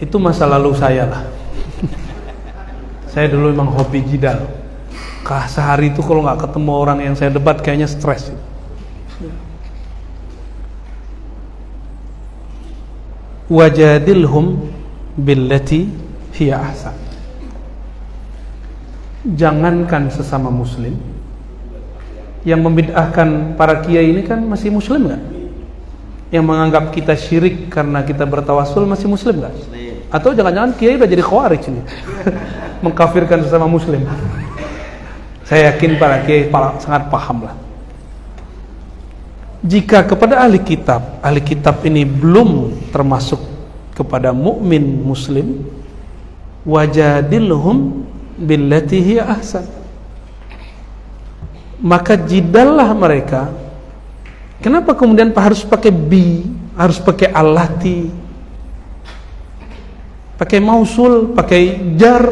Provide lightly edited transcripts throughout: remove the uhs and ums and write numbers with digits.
Itu masa lalu saya lah. Saya dulu memang hobi jidal. Sehari itu kalau nggak ketemu orang yang saya debat kayaknya stres. Wajadilhum billati hiya ahsan. Jangankan sesama muslim, yang membid'ahkan para kiai ini kan masih muslim nggak? Yang menganggap kita syirik karena kita bertawasul masih muslim nggak? Atau jangan-jangan kiai udah jadi khawarij ini, mengkafirkan sesama muslim? Saya yakin para kiai sangat paham lah. Jika kepada ahli kitab ini belum termasuk kepada mukmin muslim, wajadilhum billati hiya ahsan, maka jidallah mereka. Kenapa kemudian harus pakai bi, harus pakai allati, pakai mausul, pakai jar?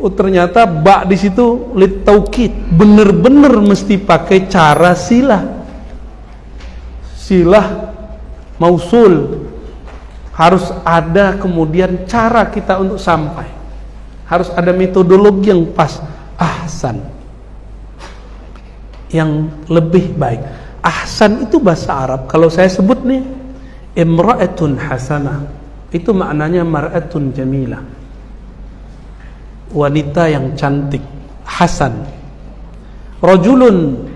Oh, ternyata ba di situ lit taukid, bener-bener mesti pakai cara silah mausul. Harus ada kemudian cara kita untuk sampai, harus ada metodologi yang pas, ahsan, yang lebih baik. Ahsan itu bahasa Arab. Kalau saya sebut nih imra'atun hasanah, itu maknanya mar'atun jamilah, wanita yang cantik. Hasan, rajulun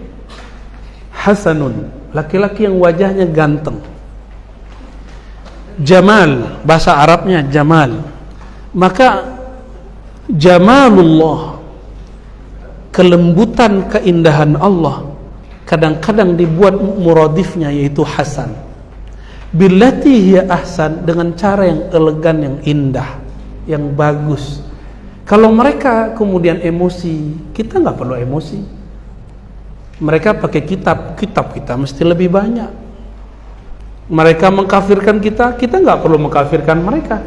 hasanun, laki-laki yang wajahnya ganteng. Jamal, bahasa Arabnya jamal. Maka jamalullah, kelembutan, keindahan Allah, kadang-kadang dibuat muradifnya yaitu hasan. Billati hiya ahsan, dengan cara yang elegan, yang indah, yang bagus. Kalau mereka kemudian emosi, kita nggak perlu emosi. Mereka pakai kitab kita mesti lebih banyak. Mereka mengkafirkan kita nggak perlu mengkafirkan mereka.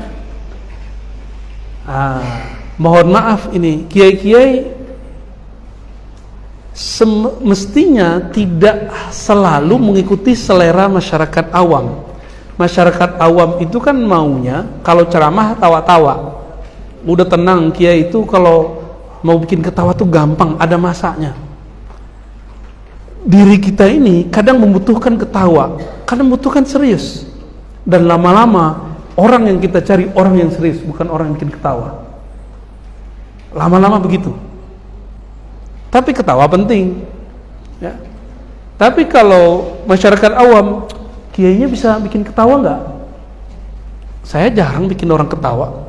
Mohon maaf, ini kiai-kiai semestinya tidak selalu mengikuti selera masyarakat awam. Masyarakat awam itu kan maunya kalau ceramah tawa-tawa. Udah tenang, kiai itu kalau mau bikin ketawa tuh gampang, ada masanya. Diri kita ini kadang membutuhkan ketawa, kadang membutuhkan serius. Dan lama-lama orang yang kita cari orang yang serius, bukan orang yang bikin ketawa. Lama-lama begitu. Tapi ketawa penting, ya. Tapi kalau masyarakat awam, kiainya bisa bikin ketawa nggak? Saya jarang bikin orang ketawa.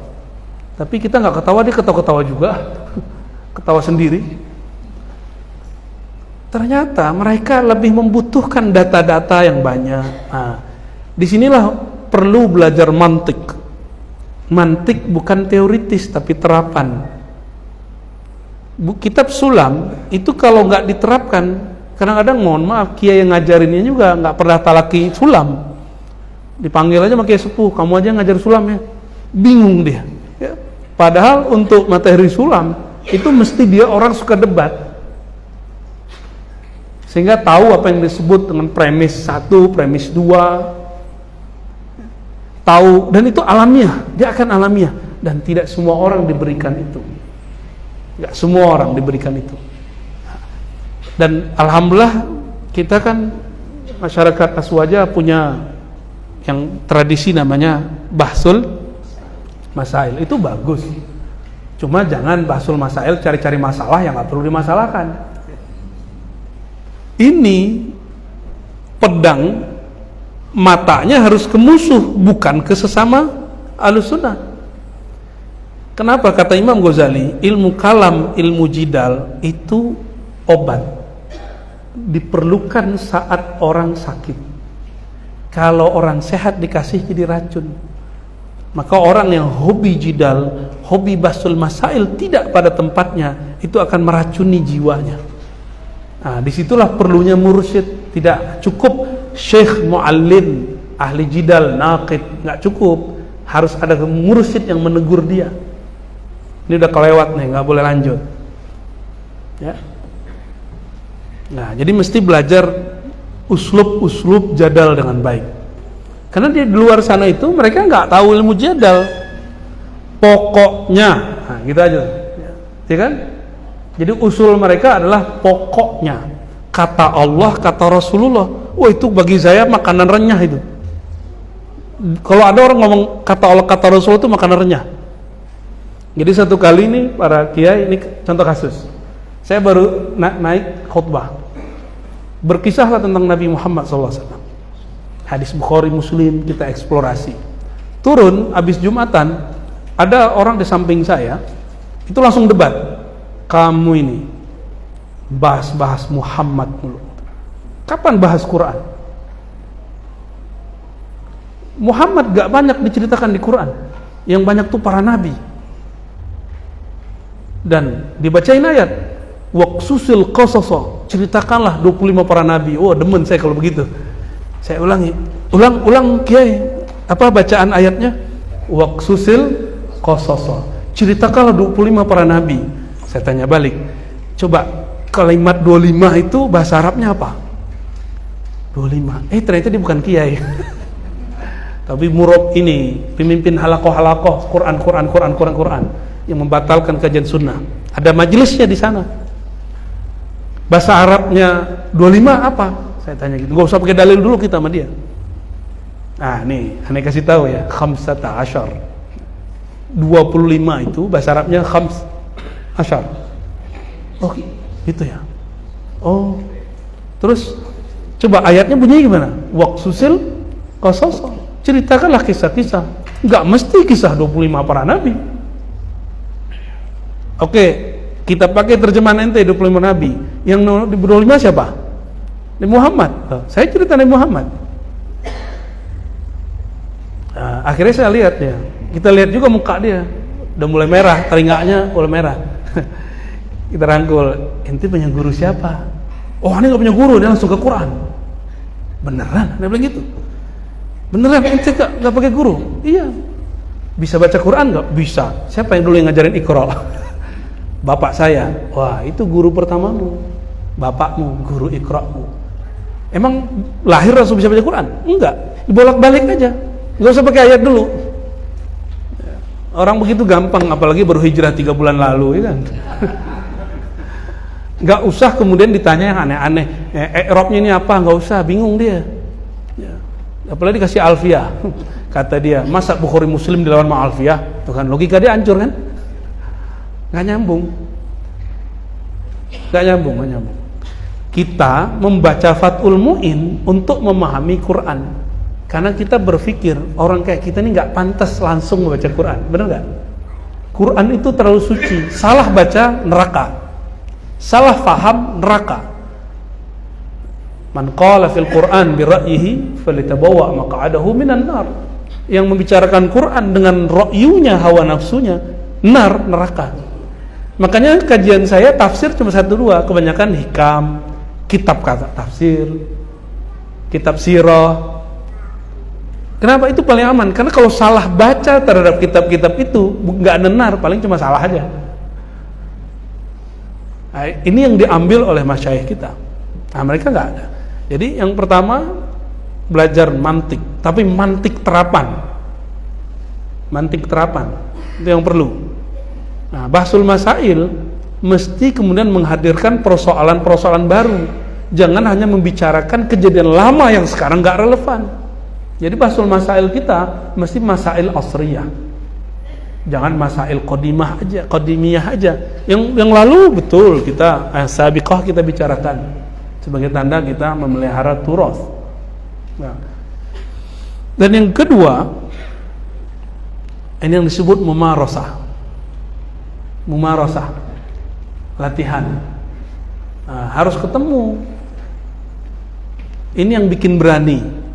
Tapi kita nggak ketawa, dia ketawa-ketawa juga, ketawa sendiri. Ternyata mereka lebih membutuhkan data-data yang banyak. Disinilah perlu belajar mantik. Mantik bukan teoritis tapi terapan. Kitab Sulam itu kalau nggak diterapkan, kadang-kadang mohon maaf, kiai yang ngajarinnya juga nggak pernah talaki Sulam. Dipanggil aja sama kiai sepuh, kamu aja ngajar Sulam ya. Bingung dia. Ya. Padahal untuk materi Sulam itu mesti dia orang suka debat, sehingga tahu apa yang disebut dengan premis 1, premis 2, tahu, dan itu alamiah, dia akan alamiah. Dan tidak semua orang diberikan itu, nggak semua orang diberikan itu. Dan alhamdulillah kita kan masyarakat Aswaja punya yang tradisi namanya bahsul masail, itu bagus. Cuma jangan bahsul masail cari-cari masalah yang nggak perlu dimasalahkan. Ini pedang matanya harus ke musuh, bukan ke sesama Ahlussunnah. Kenapa? Kata Imam Ghazali, ilmu kalam, ilmu jidal itu obat, diperlukan saat orang sakit. Kalau orang sehat dikasih jadi racun. Maka orang yang hobi jidal, hobi bahsul masail tidak pada tempatnya, itu akan meracuni jiwanya. Nah, disitulah perlunya mursyid. Tidak cukup syekh muallim ahli jidal naqid, nggak cukup, harus ada mursyid yang menegur dia. Ini udah kelewat nih, nggak boleh lanjut. Ya. Nah, jadi mesti belajar uslub jadal dengan baik. Karena di luar sana itu mereka nggak tahu ilmu jadal. Pokoknya, nah, gitu aja, ya kan? Jadi usul mereka adalah pokoknya. Kata Allah, kata Rasulullah. Wah, itu bagi saya makanan renyah itu. Kalau ada orang ngomong kata Allah, kata Rasulullah itu makanan renyah. Jadi satu kali ini para kiai, ini contoh kasus. Saya baru naik khutbah. Berkisahlah tentang Nabi Muhammad SAW. Hadis Bukhari Muslim kita eksplorasi. Turun habis Jumatan, ada orang di samping saya itu langsung debat. Kamu ini bahas Muhammad mulu. Kapan bahas Quran? Muhammad gak banyak diceritakan di Quran. Yang banyak tuh para nabi. Dan dibacain ayat waqsusil qasasa, ceritakanlah 25 para nabi. Oh, demen saya kalau begitu. Saya ulangi, ulang kiai, apa bacaan ayatnya? Waqsusil qasasa, ceritakanlah 25 para nabi. Saya tanya balik, coba kalimat 25 itu bahasa Arabnya apa? 25. Ternyata dia bukan kiai. Tapi murab ini, pemimpin halakoh Quran yang membatalkan kajian sunnah. Ada majelisnya di sana. Bahasa Arabnya 25 apa? Saya tanya gitu. Gak usah pakai dalil dulu kita sama dia. Nah, nih, aneh kasih tahu ya, khamsata asyar. 25 itu bahasa Arabnya khams asyar. Oh, gitu ya. Oh. Terus coba ayatnya bunyinya gimana? Waqsusil qasas. Ceritakanlah kisah-kisah. Enggak mesti kisah 25 para nabi. Oke, kita pakai terjemahan ente 25 nabi. Yang 25 siapa? Nabi Muhammad. Saya cerita Nabi Muhammad. Nah, akhirnya saya lihat ya. Kita lihat juga muka dia. Udah mulai merah, telinganya mulai merah. Kita rangkul, ente punya guru siapa? Oh, ini gak punya guru, dia langsung ke Quran. Beneran? Dia bilang gitu. Beneran, ente gak pakai guru? Iya. Bisa baca Quran gak? Bisa. Siapa yang dulu yang ngajarin Iqra? Bapak saya. Wah, itu guru pertamamu. Bapakmu, guru Iqra'mu. Emang lahir langsung bisa baca Quran? Enggak. Dibolak-balik aja. Gak usah pakai ayat dulu. Orang begitu gampang, apalagi baru hijrah 3 bulan lalu, ya kan? Gak usah kemudian ditanya yang aneh-aneh. I'rabnya ini apa? Gak usah, bingung dia. Ya. Apalagi dikasih alfiyah. Kata dia, masa Bukhari Muslim dilawan sama alfiyah? Tuh kan, logika dia hancur kan? Gak nyambung. Gak nyambung. Kita membaca Fathul Mu'in untuk memahami Quran. Karena kita berpikir orang kayak kita ini nggak pantas langsung membaca Quran, benar nggak? Quran itu terlalu suci, salah baca neraka, salah faham neraka. Man qala fil Quran bi ra'yihi falitabawa maq'adahu minan nar. Yang membicarakan Quran dengan ra'yunya, hawa nafsunya, neraka. Makanya kajian saya tafsir cuma 1-2, kebanyakan hikam, kitab kata tafsir, kitab sirah. Kenapa? Itu paling aman. Karena kalau salah baca terhadap kitab-kitab itu nggak benar, paling cuma salah aja. Nah, ini yang diambil oleh masyayikh kita. Nah, mereka nggak ada. Jadi yang pertama belajar mantik, tapi mantik terapan. Mantik terapan itu yang perlu. Nah, bahsul masail mesti kemudian menghadirkan persoalan-persoalan baru. Jangan hanya membicarakan kejadian lama yang sekarang nggak relevan. Jadi bahsul masail kita mesti masail asriyah. Jangan masail qadimiyah aja. Yang lalu betul kita sabiqah kita bicarakan sebagai tanda kita memelihara turas. Nah. Dan yang kedua, ini yang disebut mumarasah. Mumarasah. Latihan. Nah, harus ketemu. Ini yang bikin berani.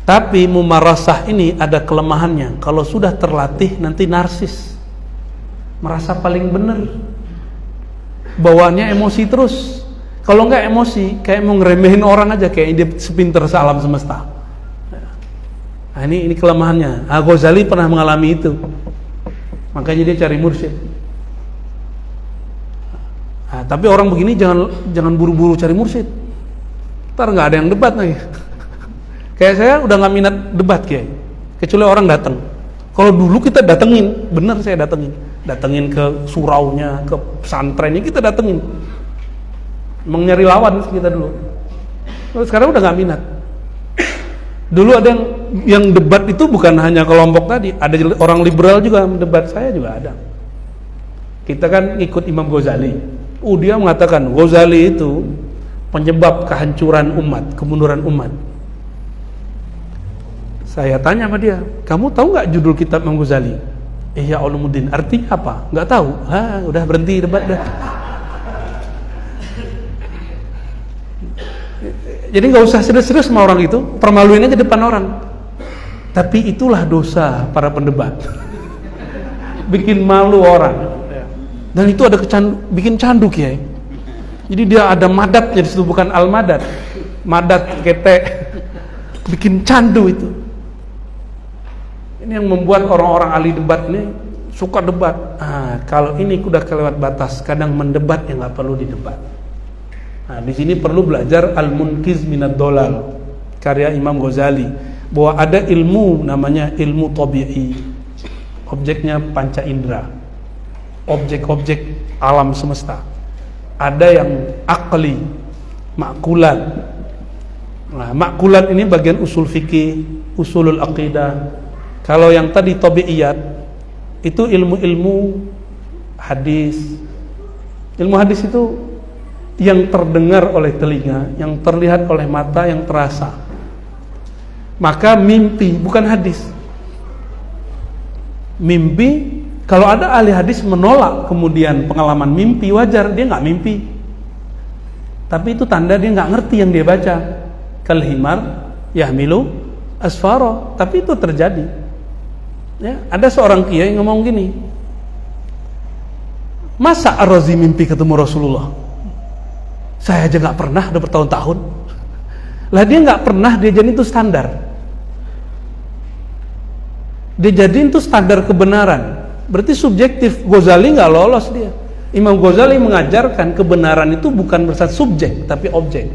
Tapi mumarasah ini ada kelemahannya. Kalau sudah terlatih nanti narsis, merasa paling benar, bawaannya emosi terus. Kalau enggak emosi, kayak mau ngeremehin orang aja, kayak dia sepinter alam semesta. Nah, ini kelemahannya. Ghazali pernah mengalami itu, makanya dia cari mursyid. Nah, tapi orang begini jangan buru-buru cari mursyid. Ntar nggak ada yang debat lagi. Kayak saya udah nggak minat debat Kiai, kecuali orang datang. Kalau dulu kita datengin, bener saya datengin ke suraunya, ke pesantrennya kita datengin. Emang nyari lawan kita dulu. Sekarang udah nggak minat. Dulu ada yang debat itu bukan hanya kelompok tadi, ada orang liberal juga mendebat, saya juga ada. Kita kan ikut Imam Ghazali. Dia mengatakan Ghazali itu penyebab kehancuran umat, kemunduran umat. Saya tanya sama dia, kamu tahu nggak judul kitab Imam Ghazali? Ihya Ulumuddin, artinya apa? Nggak tahu. Udah berhenti debat dah. Jadi nggak usah serius-serius sama orang itu, permaluin aja depan orang. Tapi itulah dosa para pendebat, bikin malu orang. Dan itu ada bikin candu Kiai. Jadi dia ada madatnya di situ, bukan al-madat, madat ketek, bikin candu itu. Ini yang membuat orang-orang ahli debat ini suka debat. Kalau ini udah kelewat batas, kadang mendebat yang nggak perlu didebat. Di sini perlu belajar Al-Munqiz Minad Dolal, karya Imam Ghazali, bahwa ada ilmu namanya ilmu tabi'i, objeknya panca indera, objek-objek alam semesta. Ada yang akli, makulat. Makulat ini bagian usul fikih, usulul aqidah. Kalau yang tadi tabi'iyat itu ilmu-ilmu hadis. Ilmu hadis itu yang terdengar oleh telinga, yang terlihat oleh mata, yang terasa. Maka mimpi bukan hadis. Mimpi, kalau ada ahli hadis menolak kemudian pengalaman mimpi, wajar, dia nggak mimpi. Tapi itu tanda dia nggak ngerti yang dia baca. Kal himar yahmilu asfara, tapi itu terjadi. Ya, ada seorang kiai ngomong gini, masa Ar-Razi mimpi ketemu Rasulullah? Saya aja nggak pernah, udah bertahun-tahun. Lah dia nggak pernah, dia jadiin itu standar. Dia jadiin itu standar kebenaran. Berarti subjektif. Ghazali nggak lolos dia. Imam Ghazali mengajarkan kebenaran itu bukan bersifat subjek, tapi objek.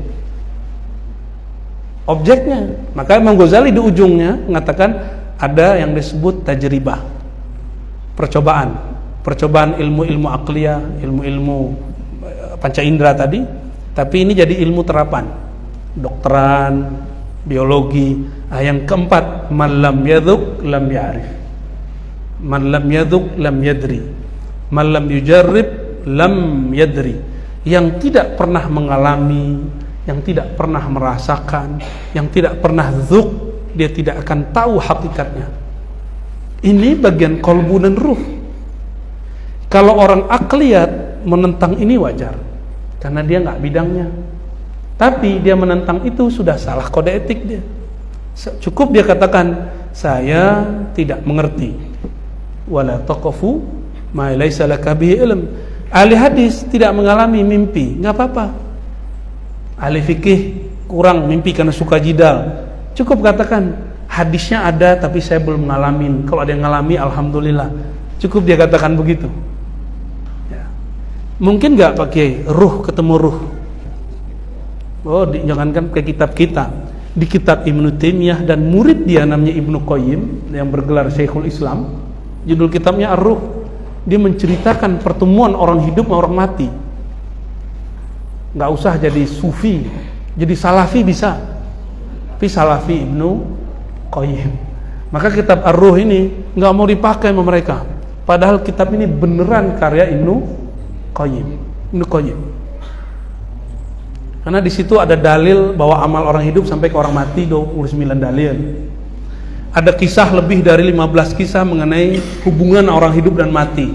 Objeknya. Maka Imam Ghazali di ujungnya mengatakan ada yang disebut tajribah, percobaan ilmu-ilmu akliyah, ilmu-ilmu panca indera tadi, tapi ini jadi ilmu terapan, dokteran, biologi. Yang keempat, man lam yadhuk lam ya'rif, man lam yadhuk lam yadri, man lam yujarrib lam yadri. Yang tidak pernah mengalami, yang tidak pernah merasakan, yang tidak pernah dzuk, dia tidak akan tahu hakikatnya. Ini bagian kolbu dan ruh. Kalau orang akliyat menentang ini wajar, karena dia nggak bidangnya. Tapi dia menentang itu sudah salah kode etik dia. Cukup dia katakan, saya tidak mengerti. Wala taqafu ma laysa laka bihi ilm. Ahli hadis tidak mengalami mimpi, nggak apa-apa. Ahli fikih kurang mimpi karena suka jidal, cukup katakan hadisnya ada tapi saya belum ngalamin. Kalau ada yang ngalami, alhamdulillah. Cukup dia katakan begitu. Ya. Mungkin nggak pakai ruh ketemu ruh. Jangankan ke kitab kita, di kitab Ibnu Taimiyah dan murid dia namanya Ibnu Qayyim yang bergelar Syekhul Islam, judul kitabnya Ar-Ruh. Dia menceritakan pertemuan orang hidup sama orang mati. Nggak usah jadi sufi, jadi salafi bisa. Tapi salafi Ibnu Qayyim. Maka kitab Ar-Ruh ini nggak mau dipakai sama mereka. Padahal kitab ini beneran karya Ibnu Qayyim. Karena di situ ada dalil bahwa amal orang hidup sampai ke orang mati, 29 dalil. Ada kisah lebih dari 15 kisah mengenai hubungan orang hidup dan mati.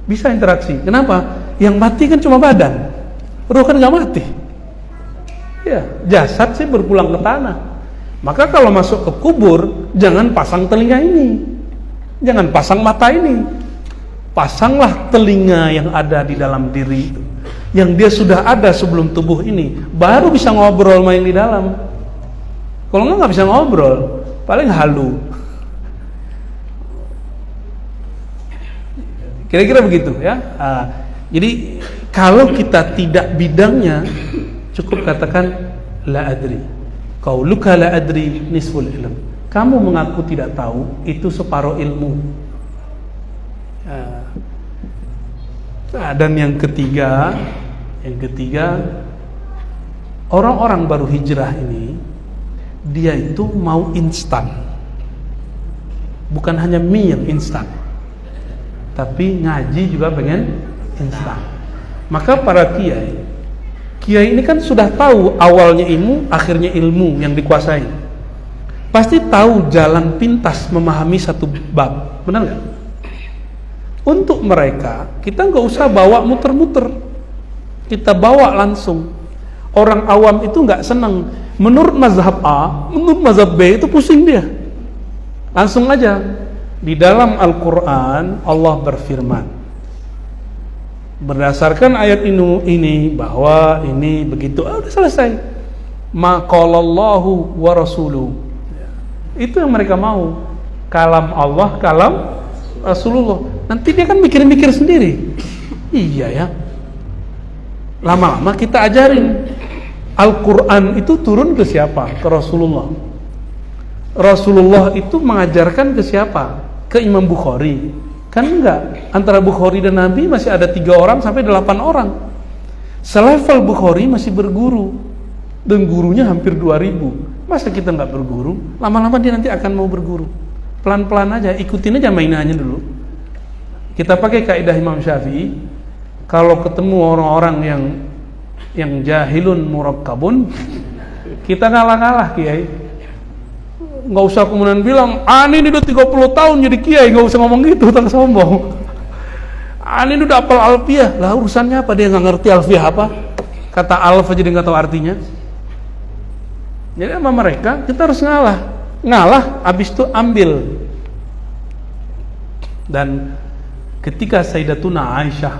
Bisa interaksi. Kenapa? Yang mati kan cuma badan, ruh kan nggak mati. Ya, jasad sih berpulang ke tanah. Maka kalau masuk ke kubur, jangan pasang telinga ini, jangan pasang mata ini. Pasanglah telinga yang ada di dalam diri itu, yang dia sudah ada sebelum tubuh ini, baru bisa ngobrol sama yang di dalam. Kalau nggak bisa ngobrol, paling halu. Kira-kira begitu ya. Jadi kalau kita tidak bidangnya, cukup katakan la adri. Qauluka la adri nisful ilm. Kamu mengaku tidak tahu, itu separuh ilmu. Dan yang ketiga, orang-orang baru hijrah ini, dia itu mau instan. Bukan hanya mie yang instan, tapi ngaji juga pengen instan. Maka para kiai ini kan sudah tahu awalnya ilmu, akhirnya ilmu yang dikuasai. Pasti tahu jalan pintas memahami satu bab, benar nggak? Untuk mereka, kita nggak usah bawa muter-muter, kita bawa langsung. Orang awam itu nggak senang. Menurut mazhab A, menurut mazhab B itu pusing dia. Langsung aja. Di dalam Al-Quran Allah berfirman, berdasarkan ayat ini bahwa ini begitu, udah selesai. Ma qalallahu wa rasuluhu. Itu yang mereka mau. Kalam Allah, kalam Rasulullah. Nanti dia kan mikir-mikir sendiri. Iya ya. Lama-lama kita ajarin. Al-Quran itu turun ke siapa? Ke Rasulullah. Rasulullah itu mengajarkan ke siapa? Ke Imam Bukhari. Kan enggak. Antara Bukhari dan Nabi masih ada 3 orang sampai 8 orang. Selevel Bukhari masih berguru. Dan gurunya hampir 2000. Masa kita enggak berguru? Lama-lama dia nanti akan mau berguru. Pelan-pelan aja, ikutin aja mainannya dulu. Kita pakai kaidah Imam Syafi'i. Kalau ketemu orang-orang yang jahilun murakkabun, kita ngalah-ngalah kiai. Nggak usah kemudian bilang, ini udah 30 tahun jadi kiai, nggak usah ngomong gitu, tak sombong. Ini udah hafal alfiah, lah urusannya apa, dia nggak ngerti alfiah apa? Kata alf aja dia nggak tahu artinya. Jadi sama mereka kita harus ngalah, habis itu ambil. Dan ketika Sayyidatuna Aisyah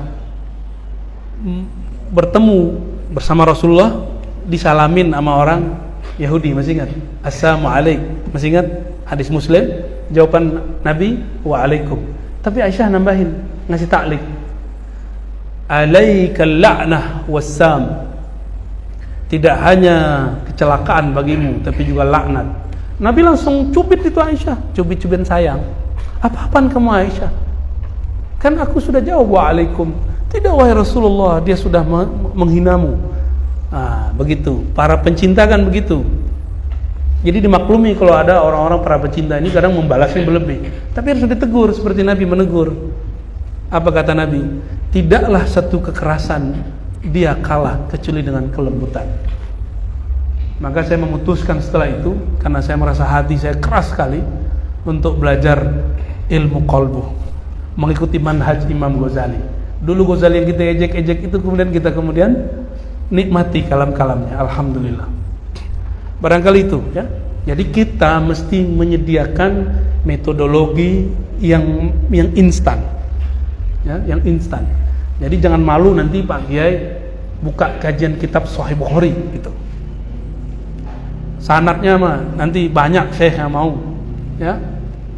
bertemu bersama Rasulullah, disalamin sama orang Yahudi, masih ingat? Assalamualaikum, masih ingat hadis Muslim? Jawaban Nabi, waalaikum. Tapi Aisyah nambahin, ngasih ta'liq, alaikal la'nah wassam. Tidak hanya kecelakaan bagimu, tapi juga laknat. Nabi langsung cubit itu Aisyah, cubit-cubit sayang. Apa-apaan kamu Aisyah? Kan aku sudah jawab waalaikum. Tidak wahai Rasulullah, dia sudah menghinamu. Begitu. Para pencinta kan begitu. Jadi dimaklumi kalau ada orang-orang para pencinta ini kadang membalasnya berlebih. Tapi harus ditegur seperti Nabi menegur. Apa kata Nabi? Tidaklah satu kekerasan dia kalah kecuali dengan kelembutan. Maka saya memutuskan setelah itu, karena saya merasa hati saya keras sekali untuk belajar ilmu qalbu, mengikuti manhaj Imam Ghazali. Dulu Ghazali yang kita ejek-ejek itu kemudian kita nikmati kalam-kalamnya. Alhamdulillah. Barangkali itu ya. Jadi kita mesti menyediakan metodologi yang instan. Ya, yang instan. Jadi jangan malu nanti Pak Kiai buka kajian kitab Sahih Bukhari gitu. Sanadnya mah nanti banyak syekh yang mau. Ya.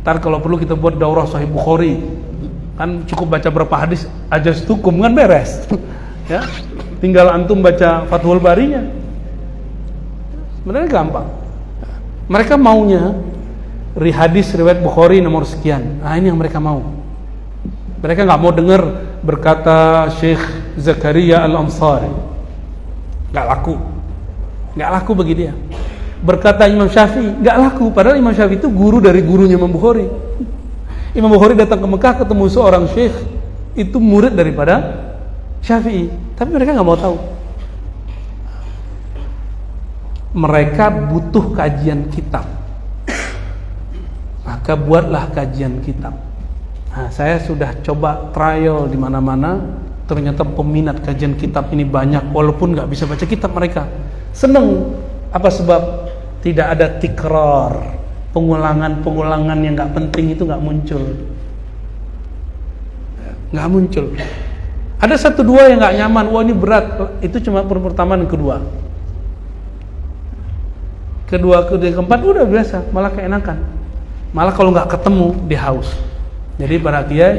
Ntar kalau perlu kita buat daurah Sahih Bukhari. Kan cukup baca berapa hadis aja setukum kan beres. Ya. Tinggal antum baca Fathul Barinya. Sebenarnya gampang. Mereka maunya hadis riwayat Bukhari nomor sekian. Ini yang mereka mau. Mereka nggak mau dengar berkata Syekh Zakaria Al-Ansari. Nggak laku bagi dia. Berkata Imam Syafi'i, nggak laku. Padahal Imam Syafi'i itu guru dari gurunya Imam Bukhari. Imam Bukhari datang ke Mekah ketemu seorang syekh, itu murid daripada Syafi'i. Tapi mereka nggak mau tahu. Mereka butuh kajian kitab. Maka buatlah kajian kitab. Saya sudah coba trial di mana-mana. Ternyata peminat kajian kitab ini banyak, walaupun nggak bisa baca kitab mereka. Seneng. Apa sebab? Tidak ada tikrar, pengulangan yang nggak penting itu nggak muncul. Ada 1-2 yang nggak nyaman. Wah ini berat. Itu cuma pertama dan kedua, keempat udah biasa, malah keenakan. Malah kalau nggak ketemu dia haus. Jadi para kiai,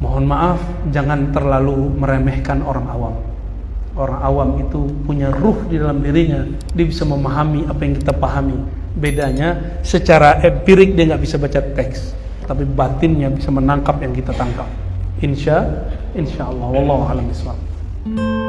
mohon maaf, jangan terlalu meremehkan orang awam. Orang awam itu punya ruh di dalam dirinya, dia bisa memahami apa yang kita pahami. Bedanya secara empirik dia nggak bisa baca teks, tapi batinnya bisa menangkap yang kita tangkap. Insya Allah, wallahu a'lam bishawab.